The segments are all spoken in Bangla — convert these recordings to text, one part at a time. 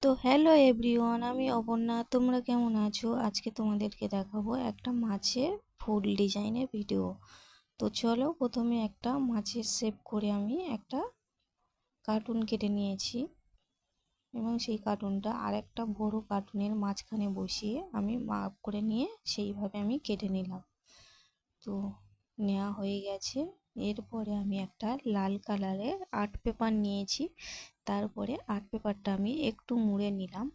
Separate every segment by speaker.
Speaker 1: তো হ্যালো এভরিওয়ান, আমি অপর্ণা। তোমরা কেমন আছো? আজকে তোমাদেরকে দেখাবো একটা মাছের ফুল ডিজাইনের ভিডিও। তো চলো, প্রথমে একটা মাছের শেপ করে আমি একটা কার্টুন কেটে নিয়েছি এবং সেই কার্টুনটা আর একটা বড় কার্টুনের মাঝখানে বসিয়ে আমি মাপ করে নিয়ে সেইভাবে আমি কেটে নিলাম। তো নেওয়া হয়ে গেছে। এরপরে আমি একটা লাল কালারের আর্ট পেপার নিয়েছি। তারপরে আর্ট পেপারটা আমি একটু মুড়ে নিলাম,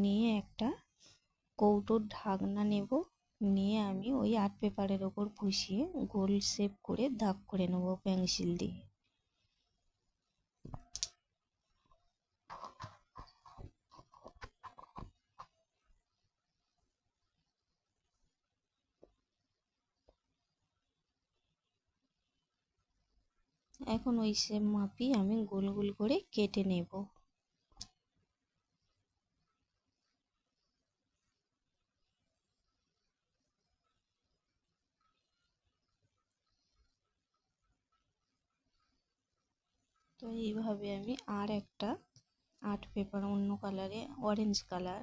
Speaker 1: নিয়ে একটা কৌটোর ঢাকনা নেব। নিয়ে আমি ওই আর্ট পেপারের ওপর বসিয়ে গোল শেপ করে দাগ করে নেব পেন্সিল দিয়ে। এখন ওই শেপ মাপি আমি গোল গোল করে কেটে নেব। তো এইভাবে আমি আর একটা আর্ট পেপার অন্য কালারে, অরেঞ্জ কালার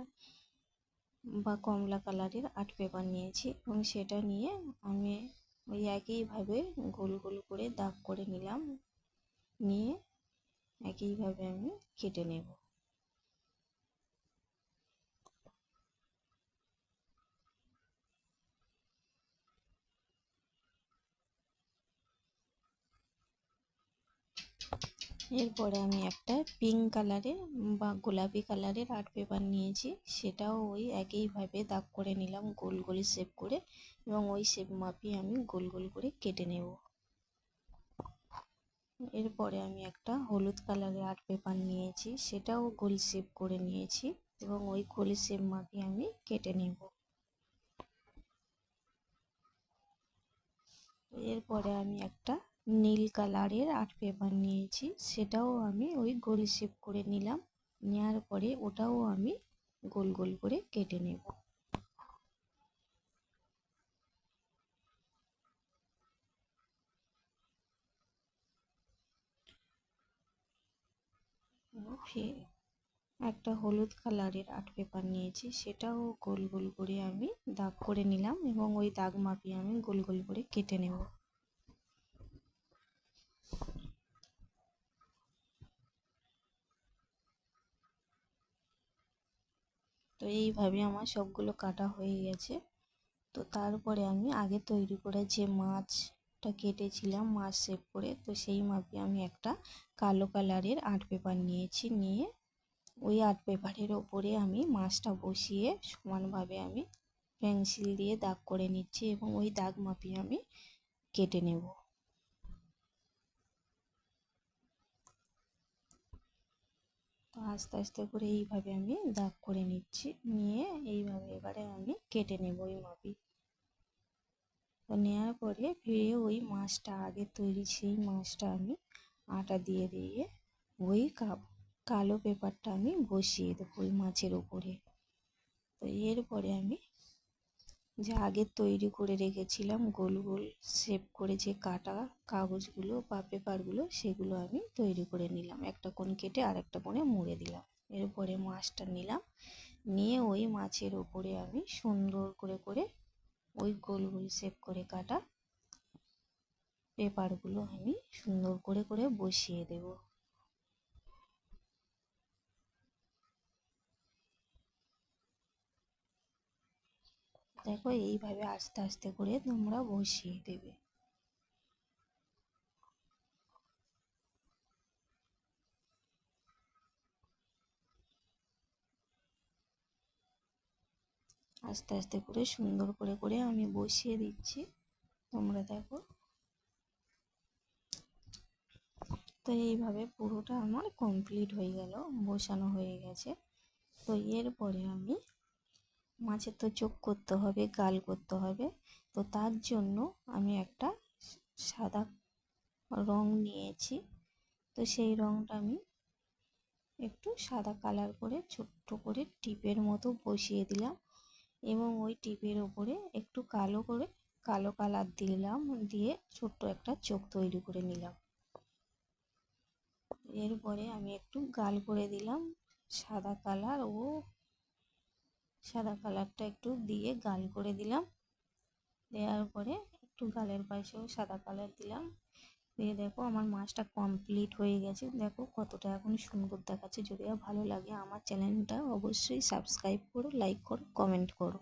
Speaker 1: বা কমলা কালারের আর্ট পেপার নিয়েছি এবং সেটা নিয়ে আমি ওই একইভাবে গোল গোল করে দাগ করে নিলাম, নিয়ে একইভাবে আমি কেটে নেব। এরপরে আমি একটা পিঙ্ক কালারের বা গোলাপি কালারের আর্ট পেপার নিয়েছি, সেটাও ওই একইভাবে দাগ করে নিলাম গোল গোল শেপ করে এবং ওই শেপ মাপিয়ে আমি গোল গোল করে কেটে নেব। এরপরে আমি একটা হলুদ কালারের আর্ট পেপার নিয়েছি, সেটাও গোল শেপ করে নিয়েছি এবং ওই গোল শেপ মাপিয়ে আমি কেটে নেব। এরপরে আমি একটা নীল কালারের আর্ট পেপার নিয়েছি, সেটাও আমি ওই গোল শেপ করে নিলাম। নেওয়ার পরে ওটাও আমি গোল গোল করে কেটে নেব। ফের একটা হলুদ কালারের আর্ট পেপার নিয়েছি, সেটাও গোল গোল করে আমি দাগ করে নিলাম এবং ওই দাগ মাপিয়ে আমি গোল গোল করে কেটে নেব। তো এইভাবে আমার সবগুলো কাটা হয়ে গেছে। তো তারপরে আমি আগে তৈরি করে যে মাছটা কেটেছিলাম মাছ শেপ করে, তো সেই মাপে আমি একটা কালো কালারের আর্ট পেপার নিয়েছি, নিয়ে ওই আর্ট পেপারের ওপরে আমি মাছটা বসিয়ে সমানভাবে আমি পেন্সিল দিয়ে দাগ করে নিচ্ছি এবং ওই দাগ মাপিয়ে আমি কেটে নেব। তো আস্তে আস্তে করে এইভাবে আমি দাগ করে নিচ্ছি, নিয়ে এইভাবে এবারে আমি কেটে নেব ওই মাপি। তো নেওয়ার পরে ফিরে ওই মাছটা আগে তৈরি সেই মাছটা আমি আটা দিয়ে দিয়ে ওই কালো পেপারটা আমি বসিয়ে দেবো ওই মাছের উপরে। তো এরপরে আমি যে আগে তৈরি করে রেখেছিলাম গোল গোল শেপ করে যে কাটা কাগজগুলো বা পেপারগুলো, সেগুলো আমি তৈরি করে নিলাম, একটা কোণ কেটে আর একটা কোণে মুড়ে দিলাম। এরপরে মাছটা নিলাম, নিয়ে ওই মাছের ওপরে আমি সুন্দর করে করে ওই গোল গোল শেপ করে কাটা পেপারগুলো আমি সুন্দর করে করে বসিয়ে দেব। দেখো এইভাবে আস্তে আস্তে করে তোমরা বসিয়ে দেবে। আস্তে আস্তে করে সুন্দর করে করে আমি বসিয়ে দিচ্ছি, তোমরা দেখো। তো এইভাবে পুরোটা আমার কমপ্লিট হয়ে গেল, বসানো হয়ে গেছে। তো এরপরে আমি মাছের তো চোখ করতে হবে, গাল করতে হবে। তো তার জন্য আমি একটা সাদা রং নিয়েছি। তো সেই রংটা আমি একটু সাদা কালার করে ছোট্ট করে টিপের মতো বসিয়ে দিলাম এবং ওই টিপের ওপরে একটু কালো করে কালো কালার দিলাম, দিয়ে ছোট্ট একটা চোখ তৈরি করে নিলাম। এরপরে আমি একটু গাল করে দিলাম সাদা কালার ও সাদা কালারটা একটু দিয়ে গাঢ় করে দিলাম। দেওয়ার পরে একটু গালের পাশেও সাদা কালার দিলাম। দিয়ে দেখো আমার মাছটা কমপ্লিট হয়ে গেছে। দেখো কতটা এখন সুন্দর দেখাচ্ছে। যদি ভালো লাগে আমার চ্যানেলটা অবশ্যই সাবস্ক্রাইব করো, লাইক করো, কমেন্ট করো।